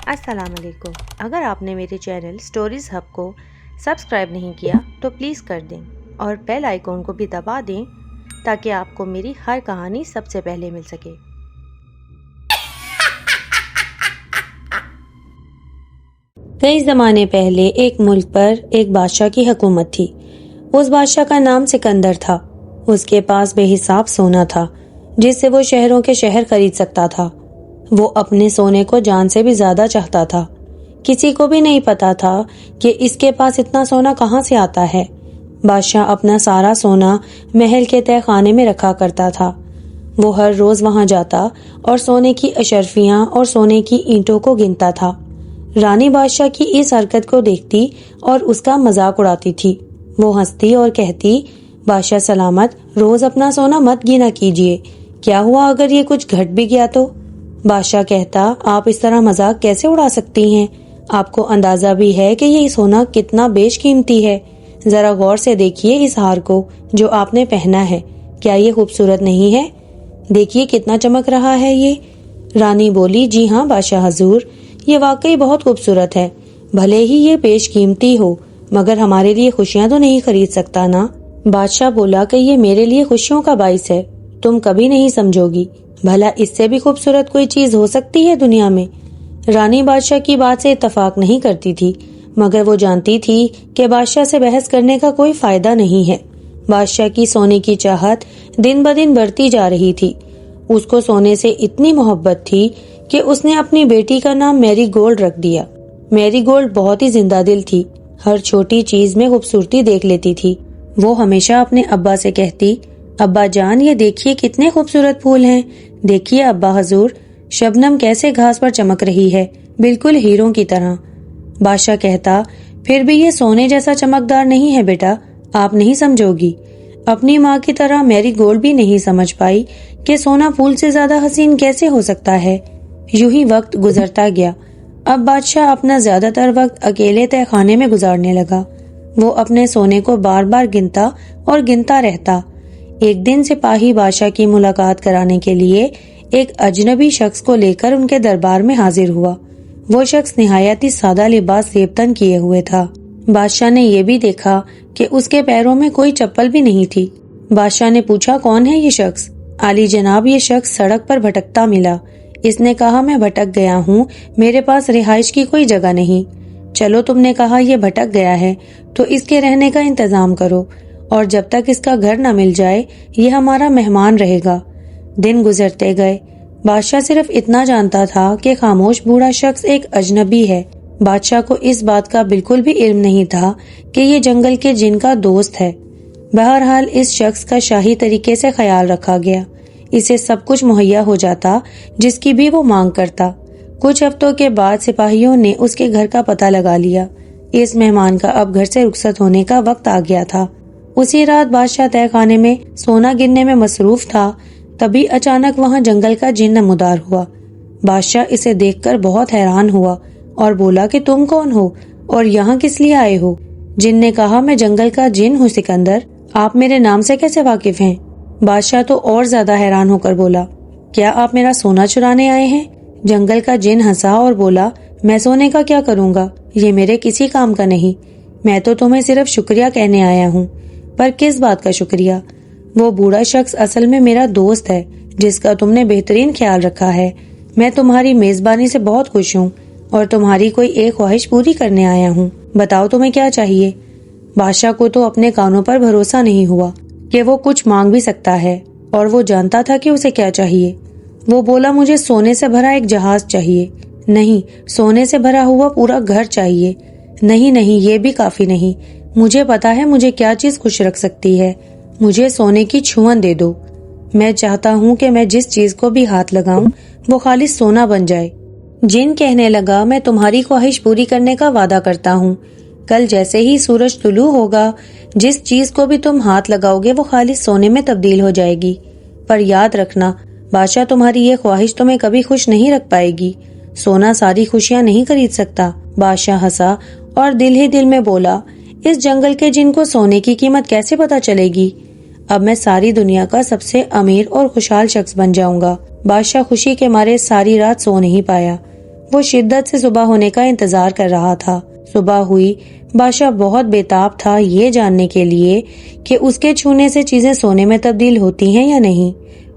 السلام علیکم۔ اگر آپ نے میرے چینل سٹوریز ہب کو سبسکرائب نہیں کیا تو پلیز کر دیں اور بیل آئیکن کو بھی دبا دیں تاکہ آپ کو میری ہر کہانی سب سے پہلے مل سکے۔ کئی زمانے پہلے ایک ملک پر ایک بادشاہ کی حکومت تھی۔ اس بادشاہ کا نام سکندر تھا۔ اس کے پاس بے حساب سونا تھا جس سے وہ شہروں کے شہر خرید سکتا تھا۔ وہ اپنے سونے کو جان سے بھی زیادہ چاہتا تھا۔ کسی کو بھی نہیں پتا تھا کہ اس کے پاس اتنا سونا کہاں سے آتا ہے۔ بادشاہ اپنا سارا سونا محل کے تہہ خانے میں رکھا کرتا تھا۔ وہ ہر روز وہاں جاتا اور سونے کی اشرفیاں اور سونے کی اینٹوں کو گنتا تھا۔ رانی بادشاہ کی اس حرکت کو دیکھتی اور اس کا مذاق اڑاتی تھی۔ وہ ہنستی اور کہتی، بادشاہ سلامت، روز اپنا سونا مت گنا کیجیے، کیا ہوا اگر یہ کچھ گھٹ بھی گیا تو؟ بادشاہ کہتا، آپ اس طرح مذاق کیسے اڑا سکتی ہیں؟ آپ کو اندازہ بھی ہے کہ یہ سونا کتنا بیش قیمتی ہے؟ ذرا غور سے دیکھیے اس ہار کو جو آپ نے پہنا ہے، کیا یہ خوبصورت نہیں ہے؟ دیکھیے کتنا چمک رہا ہے یہ۔ رانی بولی، جی ہاں بادشاہ حضور، یہ واقعی بہت خوبصورت ہے، بھلے ہی یہ بیش قیمتی ہو مگر ہمارے لیے خوشیاں تو نہیں خرید سکتا نا۔ بادشاہ بولا کہ یہ میرے لیے خوشیوں کا باعث ہے، تم کبھی نہیں سمجھو گی، بھلا اس سے بھی خوبصورت کوئی چیز ہو سکتی ہے دنیا میں؟ رانی بادشاہ کی بات سے اتفاق نہیں کرتی تھی مگر وہ جانتی تھی کہ بادشاہ سے بحث کرنے کا کوئی فائدہ نہیں ہے۔ بادشاہ کی سونے کی چاہت دن بدن بڑھتی جا رہی تھی۔ اس کو سونے سے اتنی محبت تھی کہ اس نے اپنی بیٹی کا نام میری گولڈ رکھ دیا۔ میری گولڈ بہت ہی زندہ دل تھی، ہر چھوٹی چیز میں خوبصورتی دیکھ لیتی تھی۔ وہ ہمیشہ اپنے ابا سے کہتی، ابا جان یہ دیکھیے کتنے خوبصورت پھول ہیں، دیکھیے ابا حضور، شبنم کیسے گھاس پر چمک رہی ہے، بالکل ہیروں کی طرح۔ بادشاہ کہتا، پھر بھی یہ سونے جیسا چمکدار نہیں ہے بیٹا، آپ نہیں سمجھو گی۔ اپنی ماں کی طرح میری گولڈ بھی نہیں سمجھ پائی کہ سونا پھول سے زیادہ حسین کیسے ہو سکتا ہے۔ یوں ہی وقت گزرتا گیا۔ اب بادشاہ اپنا زیادہ تر وقت اکیلے تہہ خانے میں گزارنے لگا۔ وہ اپنے سونے کو بار بار گنتا اور گنتا رہتا۔ ایک دن سپاہی بادشاہ کی ملاقات کرانے کے لیے ایک اجنبی شخص کو لے کر ان کے دربار میں حاضر ہوا۔ وہ شخص نہایت ہی سادہ لباس زیب تن کیے ہوئے تھا۔ بادشاہ نے یہ بھی دیکھا کہ اس کے پیروں میں کوئی چپل بھی نہیں تھی۔ بادشاہ نے پوچھا، کون ہے یہ شخص؟ عالی جناب، یہ شخص سڑک پر بھٹکتا ملا، اس نے کہا میں بھٹک گیا ہوں، میرے پاس رہائش کی کوئی جگہ نہیں۔ چلو تم نے کہا یہ بھٹک گیا ہے تو اس کے رہنے کا انتظام کرو، اور جب تک اس کا گھر نہ مل جائے یہ ہمارا مہمان رہے گا۔ دن گزرتے گئے۔ بادشاہ صرف اتنا جانتا تھا کہ خاموش بوڑھا شخص ایک اجنبی ہے۔ بادشاہ کو اس بات کا بالکل بھی علم نہیں تھا کہ یہ جنگل کے جن کا دوست ہے۔ بہرحال اس شخص کا شاہی طریقے سے خیال رکھا گیا، اسے سب کچھ مہیا ہو جاتا جس کی بھی وہ مانگ کرتا۔ کچھ ہفتوں کے بعد سپاہیوں نے اس کے گھر کا پتہ لگا لیا۔ اس مہمان کا اب گھر سے رخصت ہونے کا وقت آ گیا تھا۔ اسی رات بادشاہ تہہ خانے میں سونا گننے میں مصروف تھا، تبھی اچانک وہاں جنگل کا جن نمودار ہوا۔ بادشاہ اسے دیکھ کر بہت حیران ہوا اور بولا کہ تم کون ہو اور یہاں کس لیے آئے ہو؟ جن نے کہا، میں جنگل کا جن ہوں سکندر، آپ میرے نام سے کیسے واقف ہیں؟ بادشاہ تو اور زیادہ حیران ہو کر بولا، کیا آپ میرا سونا چرانے آئے ہیں؟ جنگل کا جن ہنسا اور بولا، میں سونے کا کیا کروں گا، یہ میرے کسی کام کا نہیں، میں تو تمہیں صرف شکریہ کہنے آیا ہوں۔ پر کس بات کا شکریہ؟ وہ بوڑھا شخص اصل میں میرا دوست ہے جس کا تم نے بہترین خیال رکھا ہے۔ میں تمہاری میزبانی سے بہت خوش ہوں اور تمہاری کوئی ایک خواہش پوری کرنے آیا ہوں، بتاؤ تمہیں کیا چاہیے؟ بادشاہ کو تو اپنے کانوں پر بھروسہ نہیں ہوا کہ وہ کچھ مانگ بھی سکتا ہے، اور وہ جانتا تھا کہ اسے کیا چاہیے۔ وہ بولا، مجھے سونے سے بھرا ایک جہاز چاہیے۔ نہیں، سونے سے بھرا ہوا پورا گھر چاہیے۔ نہیں، یہ بھی کافی نہیں، مجھے پتا ہے مجھے کیا چیز خوش رکھ سکتی ہے، مجھے سونے کی چھون دے دو۔ میں چاہتا ہوں کہ میں جس چیز کو بھی ہاتھ لگاؤں وہ خالص سونا بن جائے۔ جن کہنے لگا، میں تمہاری خواہش پوری کرنے کا وعدہ کرتا ہوں، کل جیسے ہی سورج طلوع ہوگا جس چیز کو بھی تم ہاتھ لگاؤ گے وہ خالص سونے میں تبدیل ہو جائے گی۔ پر یاد رکھنا بادشاہ، تمہاری یہ خواہش تمہیں کبھی خوش نہیں رکھ پائے گی، سونا ساری خوشیاں نہیں خرید سکتا۔ بادشاہ ہنسا اور دل ہی دل میں بولا، اس جنگل کے جن کو سونے کی قیمت کیسے پتا چلے گی؟ اب میں ساری دنیا کا سب سے امیر اور خوشحال شخص بن جاؤں گا۔ بادشاہ خوشی کے مارے ساری رات سو نہیں پایا۔ وہ شدت سے صبح ہونے کا انتظار کر رہا تھا۔ صبح ہوئی، بادشاہ بہت بےتاب تھا یہ جاننے کے لیے کہ اس کے چھونے سے چیزیں سونے میں تبدیل ہوتی ہیں یا نہیں۔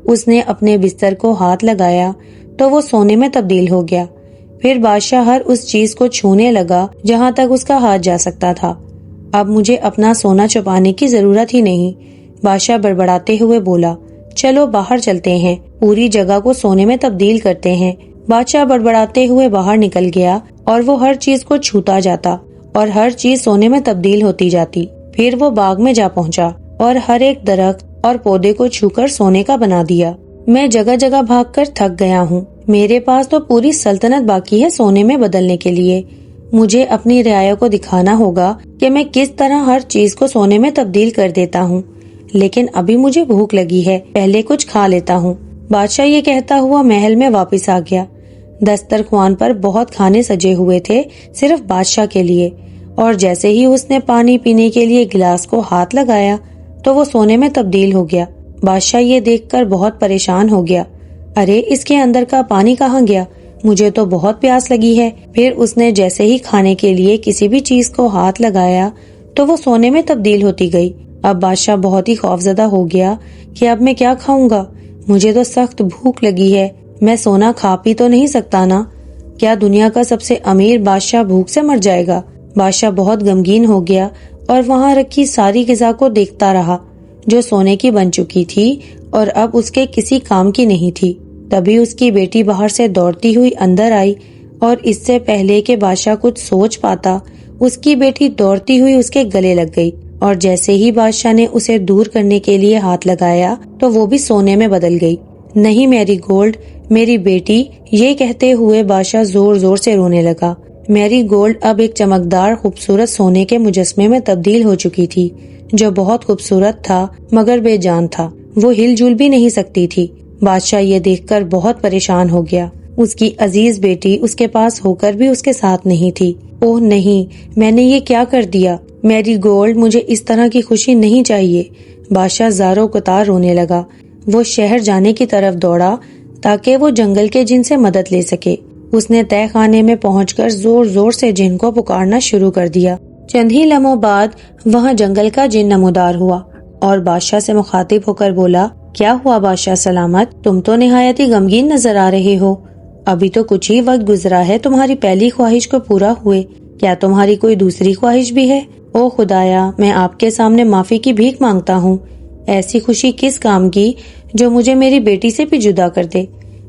اس نے اپنے بستر کو ہاتھ لگایا تو وہ سونے میں تبدیل ہو گیا۔ پھر بادشاہ ہر اس چیز کو چھونے لگا جہاں تک اس کا ہاتھ جا سکتا تھا۔ اب مجھے اپنا سونا چھپانے کی ضرورت ہی نہیں، بادشاہ بڑبڑاتے ہوئے بولا۔ چلو باہر چلتے ہیں، پوری جگہ کو سونے میں تبدیل کرتے ہیں۔ بادشاہ بڑبڑاتے ہوئے باہر نکل گیا اور وہ ہر چیز کو چھوتا جاتا اور ہر چیز سونے میں تبدیل ہوتی جاتی۔ پھر وہ باغ میں جا پہنچا اور ہر ایک درخت اور پودے کو چھو کر سونے کا بنا دیا۔ میں جگہ جگہ بھاگ کر تھک گیا ہوں، میرے پاس تو پوری سلطنت باقی ہے سونے میں بدلنے کے لیے۔ مجھے اپنی رعایا کو دکھانا ہوگا کہ میں کس طرح ہر چیز کو سونے میں تبدیل کر دیتا ہوں، لیکن ابھی مجھے بھوک لگی ہے، پہلے کچھ کھا لیتا ہوں۔ بادشاہ یہ کہتا ہوا محل میں واپس آ گیا۔ دسترخوان پر بہت کھانے سجے ہوئے تھے صرف بادشاہ کے لیے، اور جیسے ہی اس نے پانی پینے کے لیے گلاس کو ہاتھ لگایا تو وہ سونے میں تبدیل ہو گیا۔ بادشاہ یہ دیکھ کر بہت پریشان ہو گیا۔ ارے اس کے اندر کا پانی کہاں گیا؟ مجھے تو بہت پیاس لگی ہے۔ پھر اس نے جیسے ہی کھانے کے لیے کسی بھی چیز کو ہاتھ لگایا تو وہ سونے میں تبدیل ہوتی گئی۔ اب بادشاہ بہت ہی خوفزدہ ہو گیا کہ اب میں کیا کھاؤں گا؟ مجھے تو سخت بھوک لگی ہے، میں سونا کھا پی تو نہیں سکتا نا؟ کیا دنیا کا سب سے امیر بادشاہ بھوک سے مر جائے گا؟ بادشاہ بہت غمگین ہو گیا اور وہاں رکھی ساری غذا کو دیکھتا رہا جو سونے کی بن چکی تھی اور اب اس کے کسی کام کی نہیں تھی۔ تبھی اس کی بیٹی باہر سے دوڑتی ہوئی اندر آئی اور اس سے پہلے کہ بادشاہ کچھ سوچ پاتا اس کی بیٹی دوڑتی ہوئی اس کے گلے لگ گئی، اور جیسے ہی بادشاہ نے اسے دور کرنے کے لیے ہاتھ لگایا تو وہ بھی سونے میں بدل گئی۔ نہیں میری گولڈ، میری بیٹی، یہ کہتے ہوئے بادشاہ زور زور سے رونے لگا۔ میری گولڈ اب ایک چمکدار خوبصورت سونے کے مجسمے میں تبدیل ہو چکی تھی جو بہت خوبصورت تھا مگر بے جان تھا، وہ ہل جل بھی نہیں سکتی تھی۔ بادشاہ یہ دیکھ کر بہت پریشان ہو گیا، اس کی عزیز بیٹی اس کے پاس ہو کر بھی اس کے ساتھ نہیں تھی۔ اوہ نہیں، میں نے یہ کیا کر دیا؟ میری گولڈ، مجھے اس طرح کی خوشی نہیں چاہیے۔ بادشاہ زاروں قطار رونے لگا۔ وہ شہر جانے کی طرف دوڑا تاکہ وہ جنگل کے جن سے مدد لے سکے۔ اس نے تہہ خانے میں پہنچ کر زور زور سے جن کو پکارنا شروع کر دیا۔ چند ہی لمحوں بعد وہاں جنگل کا جن نمودار ہوا اور بادشاہ سے مخاطب ہو کر بولا، کیا ہوا بادشاہ سلامت؟ تم تو نہایت ہی غمگین نظر آ رہے ہو، ابھی تو کچھ ہی وقت گزرا ہے تمہاری پہلی خواہش کو پورا ہوئے، کیا تمہاری کوئی دوسری خواہش بھی ہے؟ او خدایا، میں آپ کے سامنے معافی کی بھیک مانگتا ہوں، ایسی خوشی کس کام کی جو مجھے میری بیٹی سے بھی جدا کر دے؟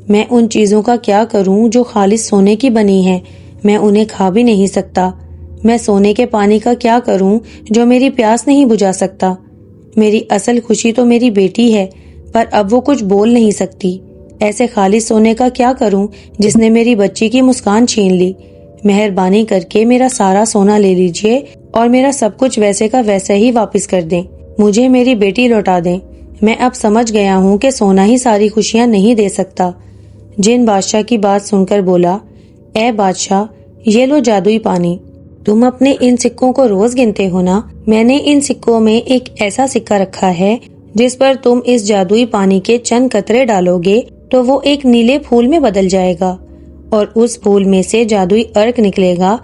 میں ان چیزوں کا کیا کروں جو خالص سونے کی بنی ہیں، میں انہیں کھا بھی نہیں سکتا۔ میں سونے کے پانی کا کیا کروں جو میری پیاس نہیں بجھا سکتا؟ میری اصل خوشی تو میری بیٹی ہے، پر اب وہ کچھ بول نہیں سکتی۔ ایسے خالص سونے کا کیا کروں جس نے میری بچی کی مسکان چھین لی؟ مہربانی کر کے میرا سارا سونا لے لیجئے اور میرا سب کچھ ویسے کا ویسے ہی واپس کر دیں، مجھے میری بیٹی لوٹا دیں۔ میں اب سمجھ گیا ہوں کہ سونا ہی ساری خوشیاں نہیں دے سکتا۔ جن بادشاہ کی بات سن کر بولا، اے بادشاہ، یہ لو جادوئی پانی، تم اپنے ان سکوں کو روز گنتے ہو نا؟ میں نے ان سکوں میں ایک ایسا سکہ رکھا ہے جس پر تم اس جادوئی پانی کے چند قطرے ڈالو گے تو وہ ایک نیلے پھول میں بدل جائے گا، اور اس پھول میں سے جادوئی ارک نکلے گا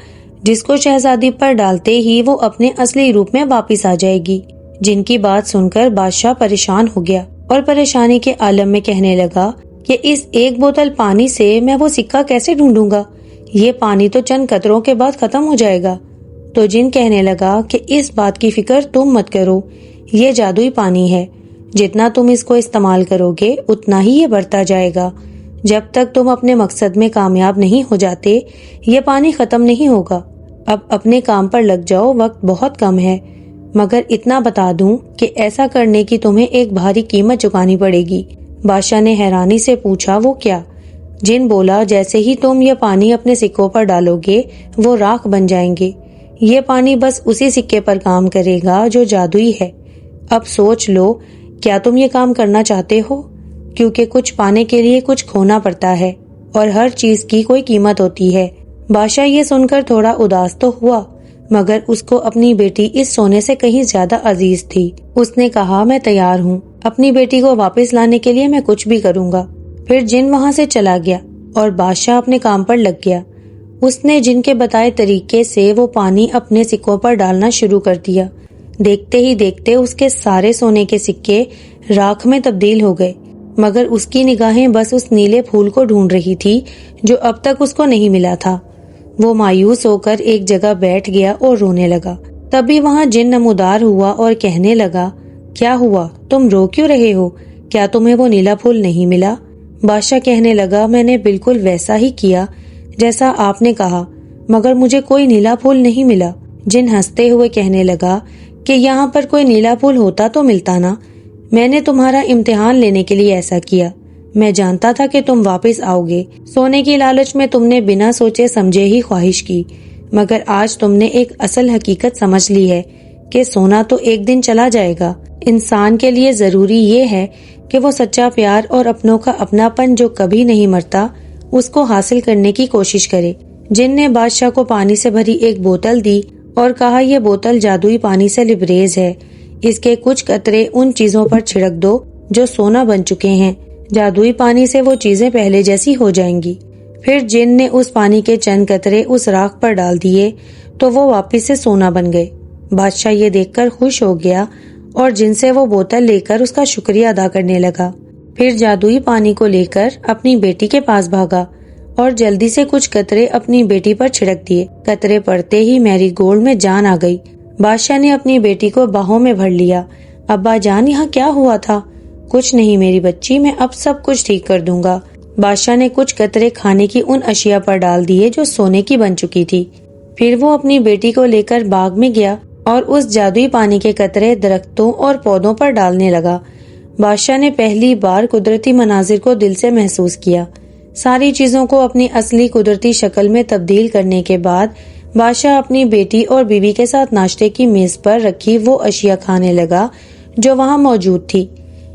جس کو شہزادی پر ڈالتے ہی وہ اپنے اصلی روپ میں واپس آ جائے گی۔ جن کی بات سن کر بادشاہ پریشان ہو گیا اور پریشانی کے عالم میں کہنے لگا کہ اس ایک بوتل پانی سے میں وہ سکہ کیسے ڈھونڈوں گا؟ یہ پانی تو چند قطروں کے بعد ختم ہو جائے گا۔ تو جن کہنے لگا کہ اس بات کی فکر تم مت کرو، یہ جادوئی پانی ہے، جتنا تم اس کو استعمال کرو گے اتنا ہی یہ بڑھتا جائے گا۔ جب تک تم اپنے مقصد میں کامیاب نہیں ہو جاتے یہ پانی ختم نہیں ہوگا۔ اب اپنے کام پر لگ جاؤ، وقت بہت کم ہے، مگر اتنا بتا دوں کہ ایسا کرنے کی تمہیں ایک بھاری قیمت چکانی پڑے گی۔ بادشاہ نے حیرانی سے پوچھا، وہ کیا؟ جن بولا، جیسے ہی تم یہ پانی اپنے سکوں پر ڈالو گے وہ راکھ بن جائیں گے، یہ پانی بس اسی سکے پر کام کرے گا جو جادوئی ہے۔ اب سوچ لو، کیا تم یہ کام کرنا چاہتے ہو؟ کیونکہ کچھ پانے کے لیے کچھ کھونا پڑتا ہے اور ہر چیز کی کوئی قیمت ہوتی ہے۔ بادشاہ یہ سن کر تھوڑا اداس تو ہوا، مگر اس کو اپنی بیٹی اس سونے سے کہیں زیادہ عزیز تھی۔ اس نے کہا، میں تیار ہوں، اپنی بیٹی کو واپس لانے کے لیے میں کچھ بھی کروں گا۔ پھر جن وہاں سے چلا گیا اور بادشاہ اپنے کام پر لگ گیا۔ اس نے جن کے بتائے طریقے سے وہ پانی اپنے سکوں پر ڈالنا شروع کر دیا۔ دیکھتے ہی دیکھتے اس کے سارے سونے کے سکے راکھ میں تبدیل ہو گئے، مگر اس کی نگاہیں بس اس نیلے پھول کو ڈھونڈ رہی تھی جو اب تک اس کو نہیں ملا تھا۔ وہ مایوس ہو کر ایک جگہ بیٹھ گیا اور رونے لگا۔ تبھی وہاں جن نمودار ہوا اور کہنے لگا، کیا ہوا؟ تم رو کیوں رہے ہو؟ کیا تمہیں وہ نیلا پھول نہیں ملا؟ بادشاہ کہنے لگا، میں نے بالکل ویسا ہی کیا جیسا آپ نے کہا، مگر مجھے کوئی نیلا پھول نہیں ملا۔ جن ہنستے ہوئے کہنے لگا کہ یہاں پر کوئی نیلا پھول ہوتا تو ملتا نا، میں نے تمہارا امتحان لینے کے لیے ایسا کیا۔ میں جانتا تھا کہ تم واپس آؤ گے۔ سونے کی لالچ میں تم نے بنا سوچے سمجھے ہی خواہش کی، مگر آج تم نے ایک اصل حقیقت سمجھ لی ہے کہ سونا تو ایک دن چلا جائے گا۔ انسان کے لیے ضروری یہ ہے کہ وہ سچا پیار اور اپنوں کا اپناپن جو کبھی نہیں مرتا اس کو حاصل کرنے کی کوشش کرے۔ جن نے بادشاہ کو پانی سے بھری ایک بوتل دی اور کہا، یہ بوتل جادوئی پانی سے لبریز ہے، اس کے کچھ قطرے ان چیزوں پر چھڑک دو جو سونا بن چکے ہیں، جادوئی پانی سے وہ چیزیں پہلے جیسی ہو جائیں گی۔ پھر جن نے اس پانی کے چند قطرے اس راکھ پر ڈال دیے تو وہ واپس سے سونا بن گئے۔ بادشاہ یہ دیکھ کر خوش ہو گیا اور جن سے وہ بوتل لے کر اس کا شکریہ ادا کرنے لگا۔ پھر جادوئی پانی کو لے کر اپنی بیٹی کے پاس بھاگا اور جلدی سے کچھ قطرے اپنی بیٹی پر چھڑک دیے۔ قطرے پڑتے ہی میری گولڈ میں جان آ گئی۔ بادشاہ نے اپنی بیٹی کو باہوں میں بھر لیا۔ ابا جان، یہاں کیا ہوا تھا؟ کچھ نہیں میری بچی، میں اب سب کچھ ٹھیک کر دوں گا۔ بادشاہ نے کچھ قطرے کھانے کی ان اشیاء پر ڈال دیے جو سونے کی بن چکی تھی۔ پھر وہ اپنی بیٹی کو لے کر باغ میں گیا اور اس جادوئی پانی کے قطرے درختوں اور پودوں پر ڈالنے لگا۔ بادشاہ نے پہلی بار قدرتی مناظر کو دل سے محسوس کیا۔ ساری چیزوں کو اپنی اصلی قدرتی شکل میں تبدیل کرنے کے بعد بادشاہ اپنی بیٹی اور بیوی کے ساتھ ناشتے کی میز پر رکھی وہ اشیاء کھانے لگا جو وہاں موجود تھی۔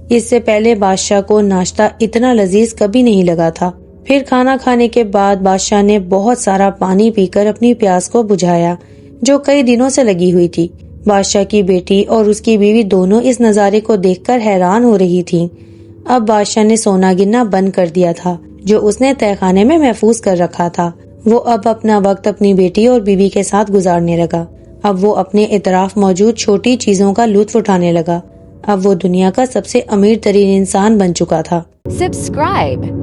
اس سے پہلے بادشاہ کو ناشتہ اتنا لذیذ کبھی نہیں لگا تھا۔ پھر کھانا کھانے کے بعد بادشاہ نے بہت سارا پانی پی کر اپنی پیاس کو بجھایا جو کئی دنوں سے لگی ہوئی تھی۔ بادشاہ کی بیٹی اور اس کی بیوی دونوں اس نظارے کو دیکھ کر حیران ہو رہی تھیں۔ اب بادشاہ نے سونا گننا بند کر دیا تھا جو اس نے تہہ خانے میں محفوظ کر رکھا تھا۔ وہ اب اپنا وقت اپنی بیٹی اور بیوی کے ساتھ گزارنے لگا۔ اب وہ اپنے اطراف موجود چھوٹی چیزوں کا لطف اٹھانے لگا۔ اب وہ دنیا کا سب سے امیر ترین انسان بن چکا تھا۔ Subscribe